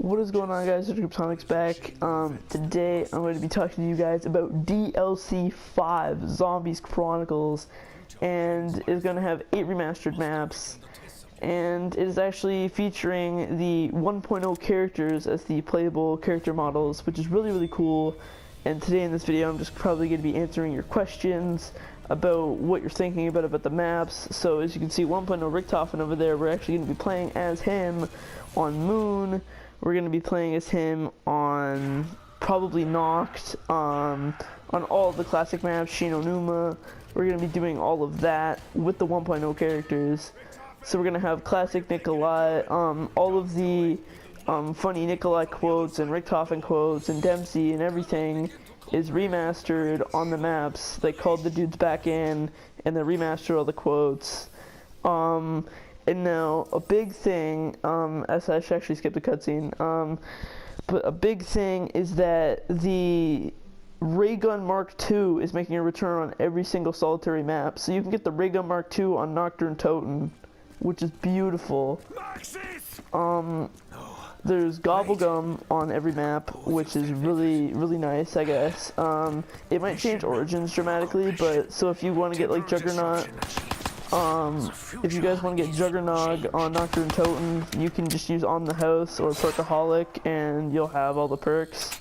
What is going on, guys? It's Cryptonics back. Today I'm going to be talking to you guys about DLC 5 Zombies Chronicles, and it's going to have 8 remastered maps, and it is actually featuring the 1.0 characters as the playable character models, which is really cool. And today in this video I'm just probably going to be answering your questions about what you're thinking about the maps. So as you can see, 1.0 Richtofen over there, we're actually going to be playing as him on Moon. We're going to be playing as him on probably Noct, on all of the classic maps, Shinonuma. We're going to be doing all of that with the 1.0 characters. So we're going to have classic Nikolai, all of the funny Nikolai quotes and Richtofen quotes and Dempsey and everything is remastered on the maps. They called the dudes back in and they remastered all the quotes. And now a big thing, as I should actually skip the cutscene, but a big thing is that the Ray Gun Mark II is making a return on every single solitary map. So you can get the Ray Gun Mark II on Nocturne Toten, which is beautiful. There's Gobblegum on every map, which is really nice, I guess. It might change origins dramatically, but so if you want to get like Juggernaut, if you guys want to get Juggernog on Nocturne Toten, you can just use On the House or Perkaholic and you'll have all the perks.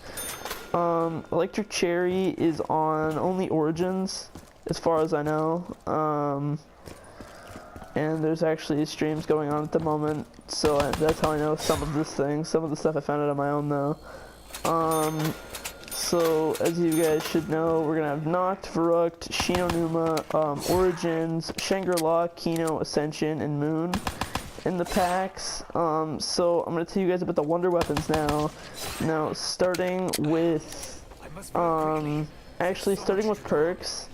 Electric Cherry is on only Origins, as far as I know. And there's actually streams going on at the moment, so that's how I know some of this thing. Some of the stuff I found out on my own though. So, as you guys should know, we're gonna have Noct, Verrucht, Shinonuma, Origins, Shangri-La, Kino, Ascension, and Moon in the packs. So I'm gonna tell you guys about the wonder weapons now. Now, starting with perks.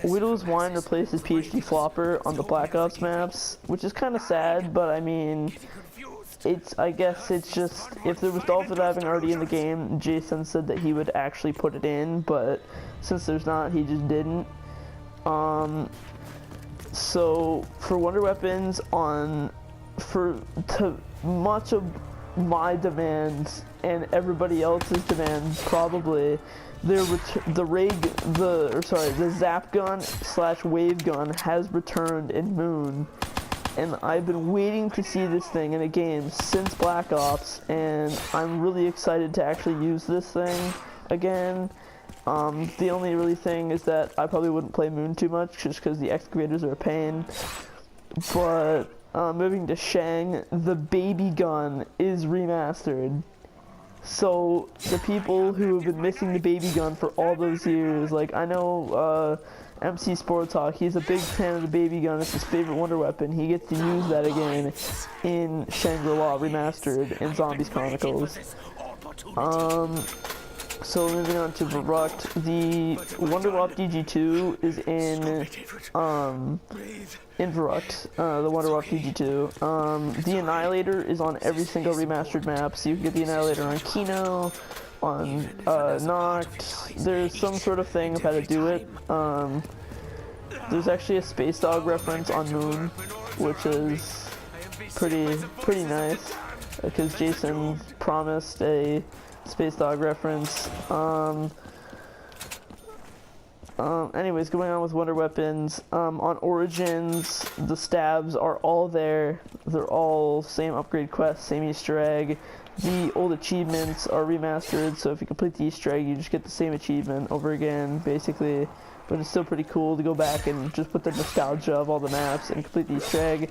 Widow's Wine replaces PhD Flopper on the Black Ops maps, which is kind of sad, but I mean, I guess it's just, if there was dolphin diving already in the game, Jason said that he would actually put it in, but since there's not, he just didn't. So for wonder weapons, to much of my demands and everybody else's demands probably, the Zap Gun / Wave Gun has returned in Moon, and I've been waiting to see this thing in a game since Black Ops, and I'm really excited to actually use this thing again. The only really thing is that I probably wouldn't play Moon too much just because the excavators are a pain, but moving to Shang, the Baby Gun is remastered. So the people who have been missing the baby gun for all those years, like I know MC Sports Hawk, he's a big fan of the baby gun. It's his favorite wonder weapon. He gets to use that again in Shangri-La remastered in Zombies Chronicles. So moving on to Verrucht, the Wonderwap DG2 is in Verrucht, the Wonderwap DG2. The Annihilator is on every single remastered map, so you can get the Annihilator on Kino, on Noct. There's some sort of thing of how to do it. There's actually a Space Dog reference on Moon, which is pretty nice, because Jason promised a Space Dog reference. Anyways, going on with wonder weapons, on Origins, the stabs are all there. They're all same upgrade quest, same Easter egg. The old achievements are remastered, so if you complete the Easter egg, you just get the same achievement over again, basically. But it's still pretty cool to go back and just put the nostalgia of all the maps and complete the Easter egg.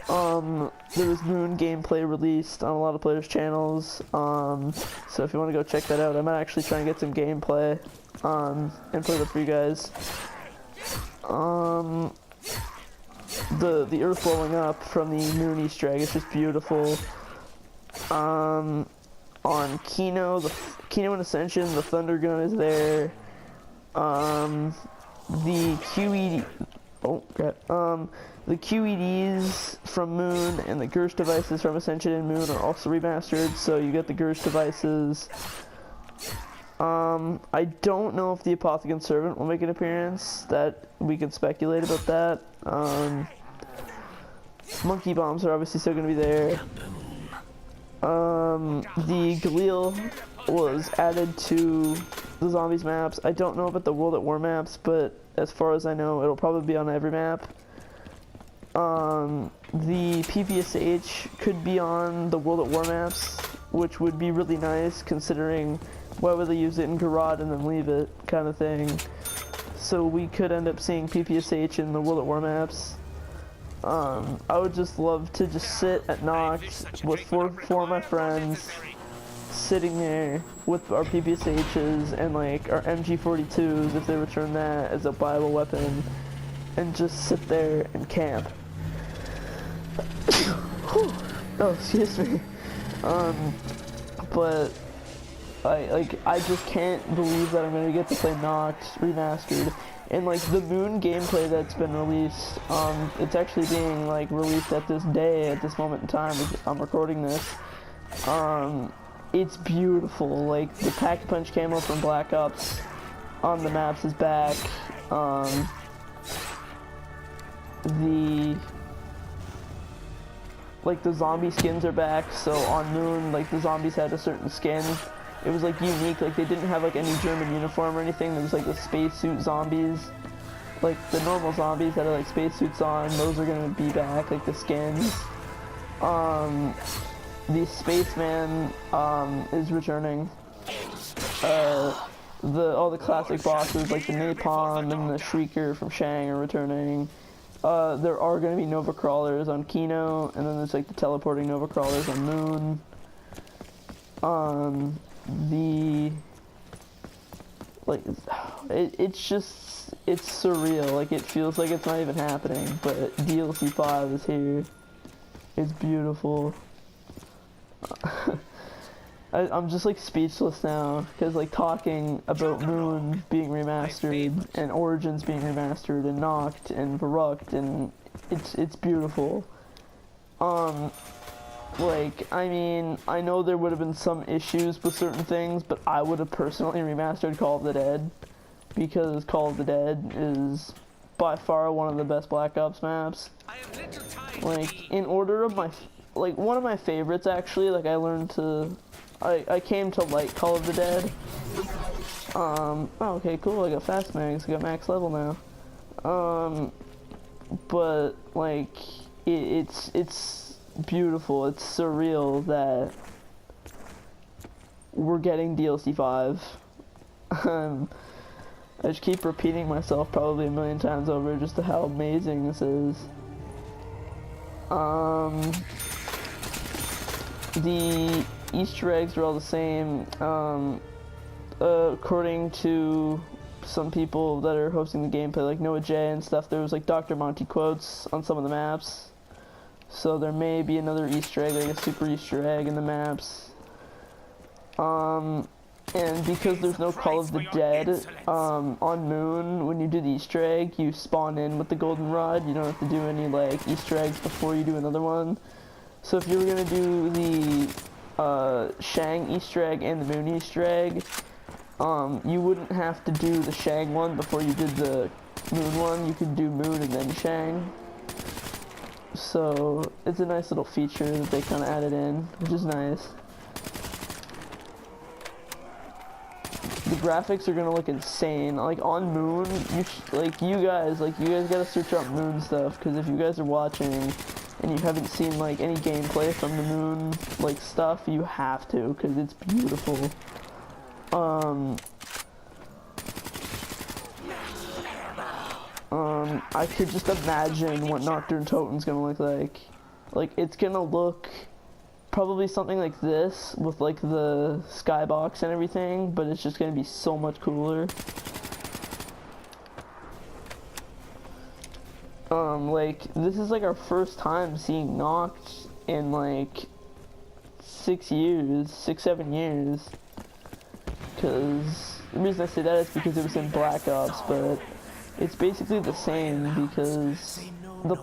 There was Moon gameplay released on a lot of players' channels, so if you want to go check that out, I might actually try and get some gameplay, and play that for you guys. The earth blowing up from the Moon Easter egg is just beautiful. On Kino, Kino and Ascension, the Thunder Gun is there. The QED, the QEDs from Moon and the Gersh devices from Ascension and Moon are also remastered, so you get the Gersh devices. I don't know if the Apothecon Servant will make an appearance. That we can speculate about that. Monkey bombs are obviously still going to be there. The Galil was added to the zombies maps. I don't know about the World at War maps, but as far as I know, it'll probably be on every map. The PPSH could be on the World at War maps, which would be really nice considering why would they use it in Garad and then leave it kind of thing. So we could end up seeing PPSH in the World at War maps. I would just love to just sit at Noct with four of my friends, sitting there with our PPSHs and like our MG42s if they return that as a viable weapon, and just sit there and camp. Oh, excuse me. But I just can't believe that I'm gonna get to play Noct remastered. And like the Moon gameplay that's been released, it's actually being like released at this day, at this moment in time. I'm recording this. It's beautiful. Like the Pack-a-Punch camo from Black Ops on the maps is back. The zombie skins are back. So on Moon, like the zombies had a certain skin. It was like unique, like they didn't have like any German uniform or anything. There was like the spacesuit zombies. Like the normal zombies that are like spacesuits on, those are gonna be back, like the skins. The Spaceman is returning. All the classic bosses like the Napalm and the Shrieker from Shang are returning. There are gonna be Nova Crawlers on Kino, and then there's like the teleporting Nova Crawlers on Moon. It's surreal. Like it feels like it's not even happening, but DLC 5 is here. It's beautiful. I'm just like speechless now because like talking about Moon being remastered and Origins being remastered and Noct and Verrucht, and it's beautiful. Like, I mean, I know there would have been some issues with certain things, but I would have personally remastered Call of the Dead, because Call of the Dead is by far one of the best Black Ops maps. Like, in order of my, like, one of my favorites, actually, like, I came to like Call of the Dead. Oh, okay, cool, I got fast mags, I got max level now. But, like, it's beautiful. It's surreal that we're getting DLC 5. I just keep repeating myself probably a million times over just to how amazing this is. The Easter eggs are all the same. According to some people that are hosting the gameplay, like Noah J and stuff, there was like Dr. Monty quotes on some of the maps. So there may be another Easter egg, like a super Easter egg in the maps. And because there's no Call of the Dead, on Moon, when you do the Easter egg, you spawn in with the golden rod. You don't have to do any like Easter eggs before you do another one. So if you were gonna do the Shang Easter egg and the Moon Easter egg, you wouldn't have to do the Shang one before you did the Moon one. You could do Moon and then Shang. So it's a nice little feature that they kind of added in, which is nice. The graphics are gonna look insane. Like on Moon, you guys gotta search out Moon stuff, because if you guys are watching and you haven't seen like any gameplay from the Moon like stuff, you have to, because it's beautiful. I could just imagine what Nocturne Totem's gonna look like. Like, it's gonna look probably something like this, with like the skybox and everything, but it's just gonna be so much cooler. Like, this is like our first time seeing Noct in like 6-7 years. Because, the reason I say that is because it was in Black Ops, but it's basically the same, because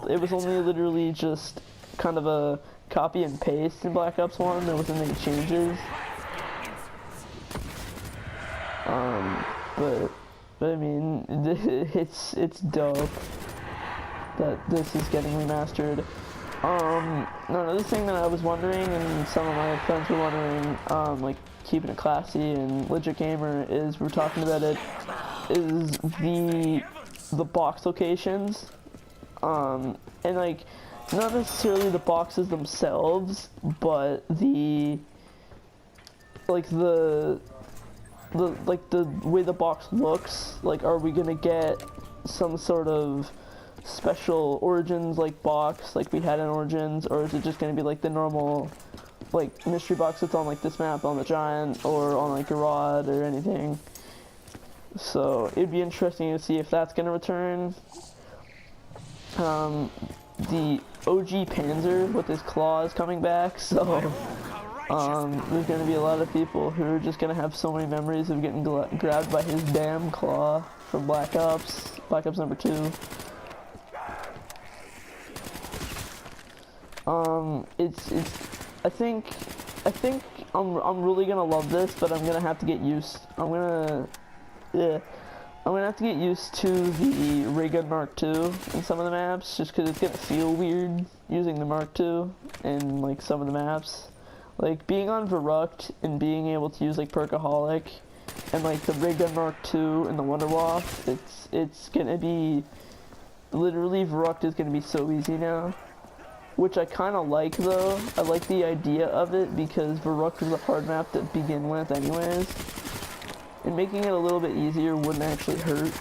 it was only literally just kind of a copy and paste in Black Ops 1. There wasn't any changes. But I mean, it's dope that this is getting remastered. Another thing that I was wondering, and some of my friends were wondering, like keeping it classy and legit gamer, is we're talking about it, is the box locations, and like not necessarily the boxes themselves, but the way the box looks. Like, are we gonna get some sort of special Origins like box like we had in Origins, or is it just gonna be like the normal like mystery box that's on like this map on the Giant or on like Garrod or anything? So it'd be interesting to see if that's gonna return. The OG Panzer with his claws coming back, so there's gonna be a lot of people who are just gonna have so many memories of getting grabbed by his damn claw from Black Ops number 2. I think I'm really gonna love this, but I'm gonna have to get used. I'm gonna have to get used to the Ray Gun Mark II in some of the maps, just because it's gonna feel weird using the Mark II in like some of the maps. Like being on Verrucht and being able to use like Perkaholic and like the Ray Gun Mark II and the Wonderwaff, it's gonna be literally Verrucht is gonna be so easy now. Which I kind of like though. I like the idea of it because Verrucht is a hard map to begin with anyways. And making it a little bit easier wouldn't actually hurt.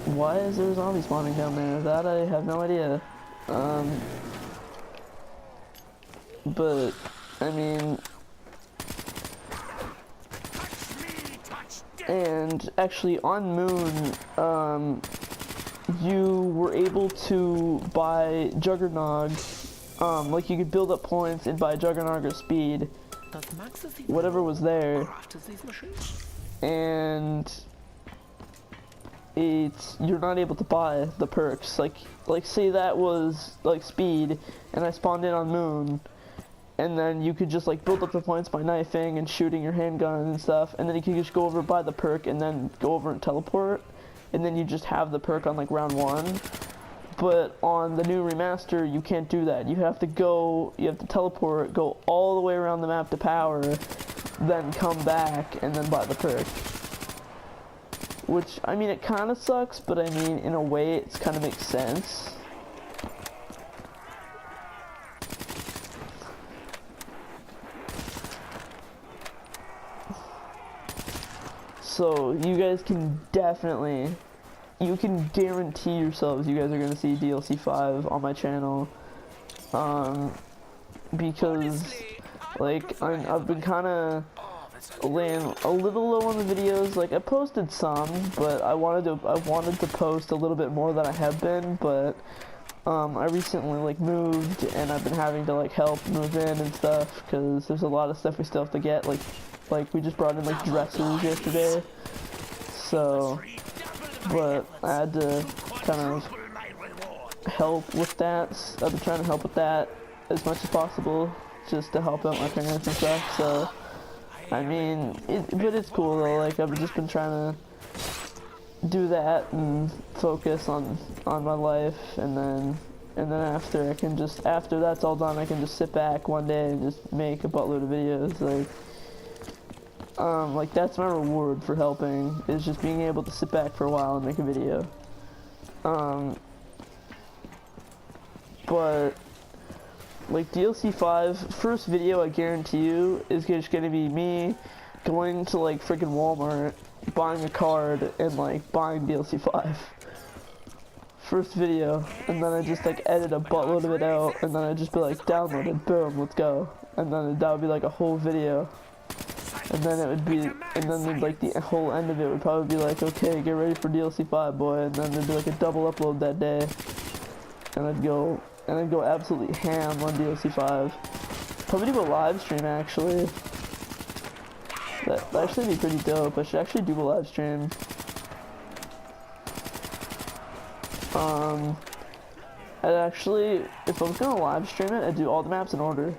Why is there a zombie spawning down there? That I have no idea. But, I mean... And actually on Moon, you were able to buy Juggernog, like you could build up points and buy Juggernog or speed, whatever was there, and you're not able to buy the perks, like say that was like speed, and I spawned in on Moon, and then you could just like build up the points by knifing and shooting your handgun and stuff, and then you could just go over buy the perk and then go over and teleport, and then you just have the perk on like round 1. But on the new remaster you can't do that. You have to teleport, go all the way around the map to power, then come back and then buy the perk. Which, I mean, it kind of sucks, but I mean, in a way it kind of makes sense. So you guys can definitely, you can guarantee yourselves you guys are gonna see DLC 5 on my channel, because like I've been kind of laying a little low on the videos. Like I posted some, but I wanted to post a little bit more than I have been, but I recently like moved and I've been having to like help move in and stuff because there's a lot of stuff we still have to get, like we just brought in like dressers yesterday, so, but I had to kind of help with that. I've been trying to help with that as much as possible just to help out my parents and stuff, so I mean, but it's cool though. Like I've just been trying to do that and focus on my life, and then after after that's all done, I can just sit back one day and just make a buttload of videos. Like that's my reward for helping, is just being able to sit back for a while and make a video. But like DLC 5, first video I guarantee you is just gonna be me going to like freaking Walmart, buying a card, and like buying DLC 5. First video, and then I just like edit a buttload of it out, and then I just be like, downloaded, boom, let's go. And then that would be like a whole video. And then it would be, and then like the whole end of it would probably be like, okay, get ready for DLC 5, boy. And then there'd be like a double upload that day. And I'd go absolutely ham on DLC 5. Probably do a live stream actually. That'd actually be pretty dope. I should actually do a live stream. I'd actually, if I was gonna live stream it, I'd do all the maps in order.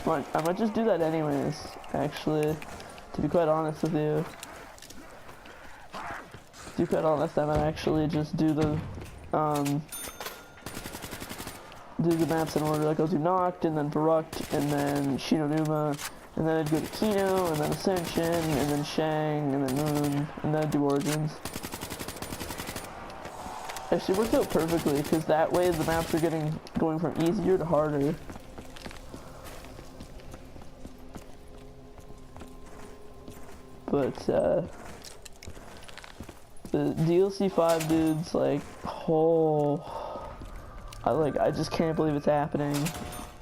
I might just do that anyways, actually, to be quite honest with you. do quite all that time. I'd actually just do the maps in order. Like I'll do Noct, and then Baruch, and then Shinonuma, and then I'd go to Kino, and then Ascension, and then Shang, and then Moon, and then I'd do Origins. Actually, it worked out perfectly, because that way the maps are going from easier to harder. But, the DLC 5 dudes, like, I just can't believe it's happening.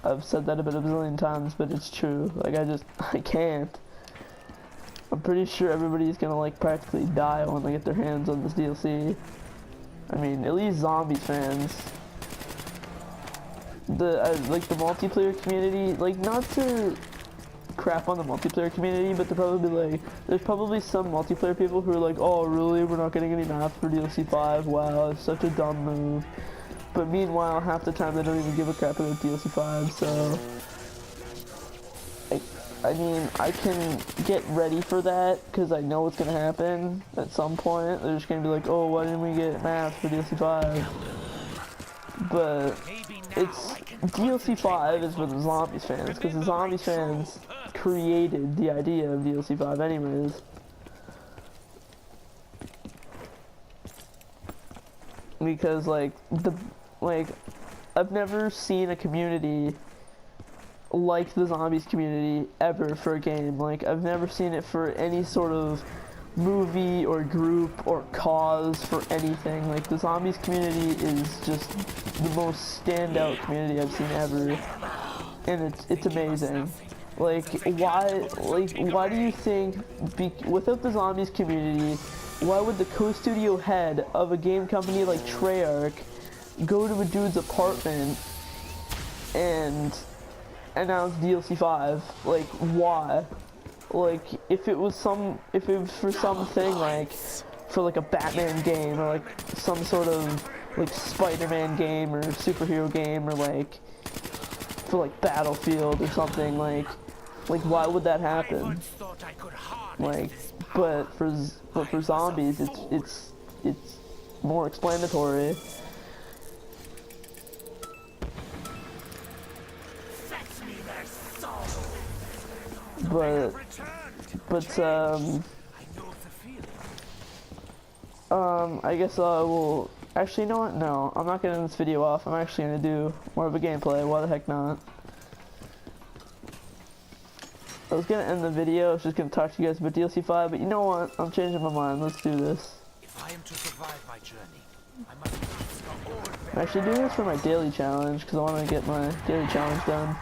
I've said that about a bazillion times, but it's true. Like, I can't. I'm pretty sure everybody's gonna, like, practically die when they get their hands on this DLC. I mean, at least Zombies fans. Like, the multiplayer community, like, not to crap on the multiplayer community, but there's probably some multiplayer people who are like, oh, really? We're not getting any maps for DLC 5? Wow, it's such a dumb move. But meanwhile, half the time they don't even give a crap about DLC 5, so... I mean, I can get ready for that, because I know what's gonna happen at some point. They're just gonna be like, oh, why didn't we get maps for DLC 5? But DLC 5 is for the Zombies fans, because the Zombies fans created the idea of DLC 5 anyways. Because, I've never seen a community like the Zombies community ever for a game. Like, I've never seen it for any sort of movie or group or cause for anything. Like, the Zombies community is just the most standout community I've seen ever, and it's amazing. Like, why do you think, without the Zombies community, why would the co-studio head of a game company like Treyarch go to a dude's apartment and announce DLC 5? Like, why? Like, if it was for something like, for like a Batman game, or like some sort of like Spider-Man game or superhero game, or like for like Battlefield or something, like why would that happen? Like, but for Zombies, it's more explanatory. But I guess I will, actually, you know what, no, I'm not gonna end this video off. I'm actually gonna do more of a gameplay. Why the heck not? I was gonna end the video, I was just gonna talk to you guys about DLC 5, but you know what, I'm changing my mind. Let's do this. If I am to survive my journey, I must I'm actually doing this for my daily challenge, because I want to get my daily challenge done.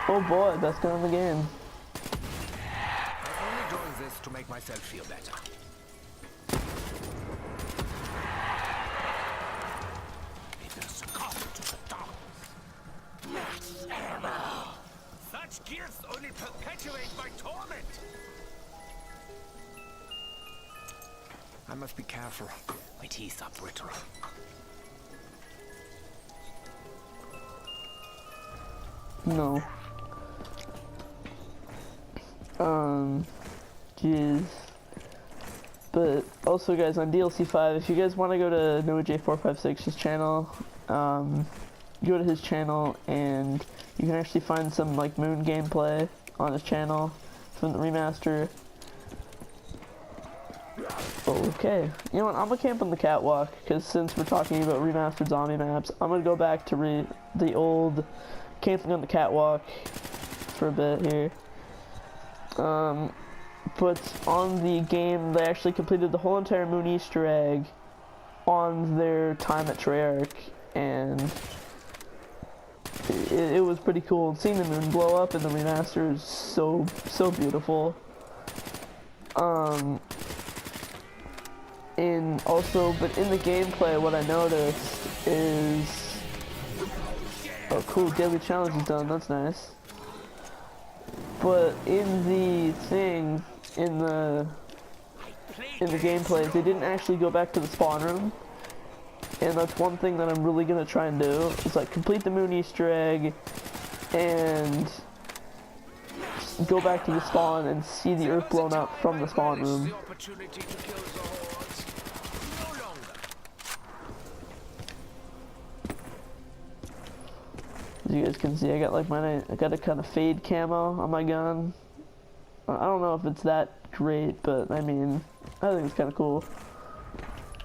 Oh boy, best gun in the game. I'm only doing this to make myself feel better. It has come to the dark. Max ammo. Such gifts only perpetuate my torment. I must be careful. My teeth are brittle. No. Jeez. But also, guys, on DLC 5, if you guys want to go to NoahJ456's channel, go to his channel, and you can actually find some like Moon gameplay on his channel from the remaster. Okay, you know what, I'm gonna camp on the catwalk, because since we're talking about remastered zombie maps, I'm gonna go back to the old camping on the catwalk for a bit here. But on the game, they actually completed the whole entire Moon Easter egg on their time at Treyarch, and it was pretty cool. And seeing the moon blow up in the remaster is so beautiful. But in the gameplay, what I noticed is, oh cool, daily challenge is done. That's nice. But in the thing, in the gameplay, they didn't actually go back to the spawn room. And that's one thing that I'm really gonna try and do, is like complete the Moon Easter egg and go back to the spawn and see the earth blown up from the spawn room. The opportunity to kill the hordes. No longer. As you guys can see, I got like I got a kind of fade camo on my gun. I don't know if it's that great, but I mean, I think it's kind of cool.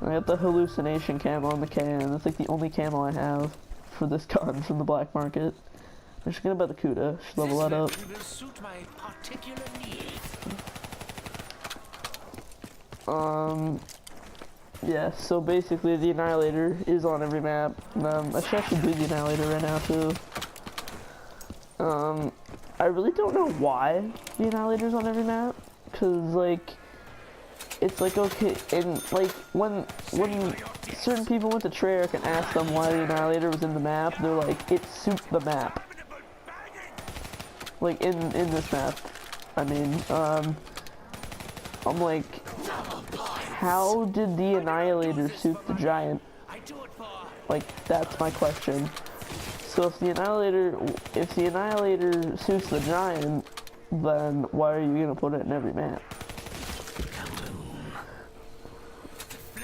I got the hallucination camo on the can. That's like the only camo I have for this gun from the black market. I'm just gonna buy the Cuda. Should level that up. Will suit my particular needs. Yeah, so basically the Annihilator is on every map. I should actually do the Annihilator right now too. I really don't know why the Annihilator's on every map, cause like, it's like okay, and like when certain people went to Treyarch and asked them why the Annihilator was in the map, they're like, it suits the map. Like in this map, I mean, I'm like, how did the Annihilator suit the Giant? Like, that's my question. So if the Annihilator suits the Giant, then why are you gonna put it in every map?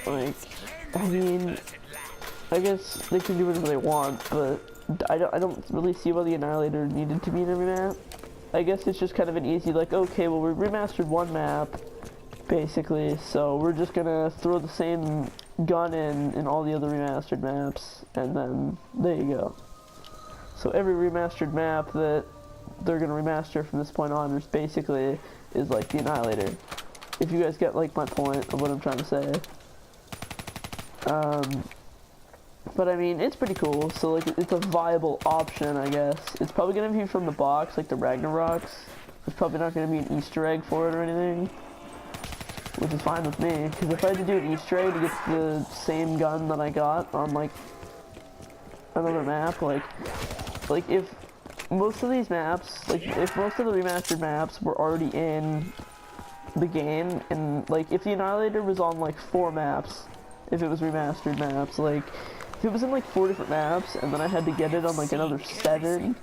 Like, I mean, I guess they can do whatever they want, but I don't really see why the Annihilator needed to be in every map. I guess it's just kind of an easy, like, okay, well, we remastered one map, basically, so we're just gonna throw the same gun in all the other remastered maps, and then there you go. So every remastered map that they're gonna remaster from this point on is basically like the Annihilator. If you guys get like my point of what I'm trying to say. But I mean, it's pretty cool, so like it's a viable option, I guess. It's probably gonna be from the box, like the Ragnaroks. There's probably not gonna be an Easter egg for it or anything, which is fine with me, because if I had to do an Easter egg to get the same gun that I got on like another map, like if most of these maps, like if most of the remastered maps were already in the game, and like if the Annihilator was on like 4 maps, if it was remastered maps, like if it was in like 4 different maps and then I had to get it on like another 7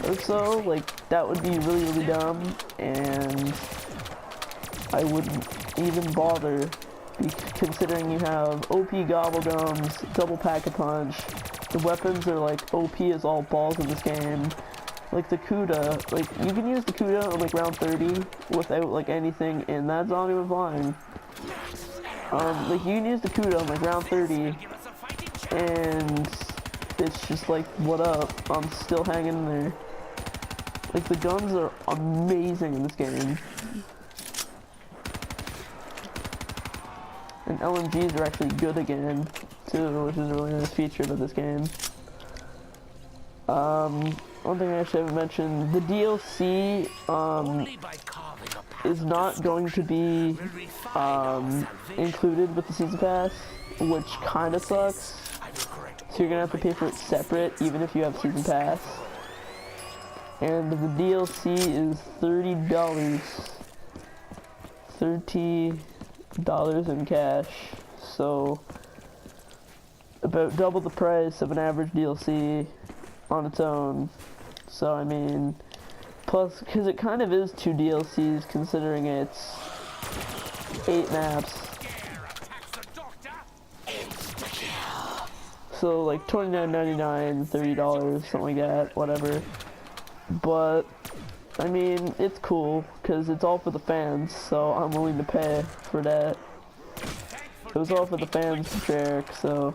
or so, like that would be really, really dumb, and I wouldn't even bother, considering you have OP Gobblegums, double Pack-a-Punch, the weapons are like OP as all balls in this game. Like the Cuda, like you can use the Cuda on like round 30 without like anything, and that's not even flying. Like you can use the Cuda on like round 30, and it's just like, what up? I'm still hanging in there. Like the guns are amazing in this game. And LMGs are actually good again, too, which is a really nice feature of this game. One thing I actually haven't mentioned, the DLC, is not going to be, included with the Season Pass, which kinda sucks. So you're gonna have to pay for it separate, even if you have Season Pass. And the DLC is $30. $30 in cash, so about double the price of an average DLC on its own. So I mean, plus because it kind of is 2 DLCs considering it's 8 maps, so like $29.99, $30, something like that, whatever. But I mean, it's cool, because it's all for the fans, so I'm willing to pay for that. It was all for the fans to Treyarch, so...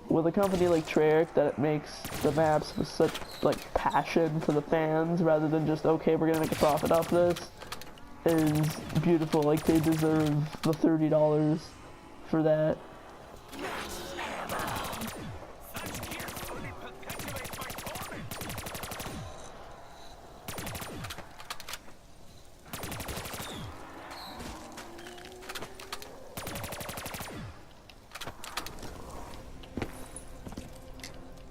With a company like Treyarch that makes the maps with such, like, passion for the fans, rather than just, okay, we're gonna make a profit off this, is beautiful. Like, they deserve the $30 for that.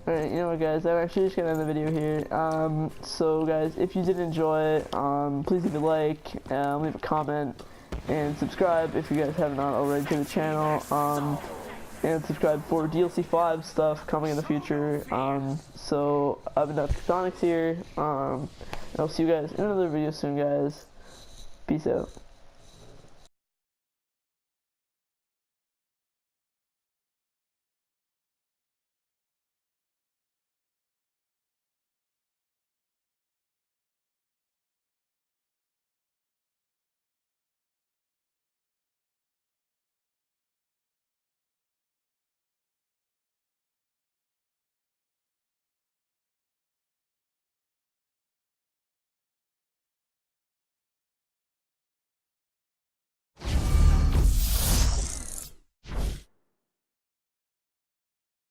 Alright, you know what guys, I'm actually just gonna end the video here. So guys, if you did enjoy, please leave a like, leave a comment, and subscribe if you guys have not already to the channel. and subscribe for DLC 5 stuff coming in the future. So I've been Disscussion here. I'll see you guys in another video soon, guys. Peace out.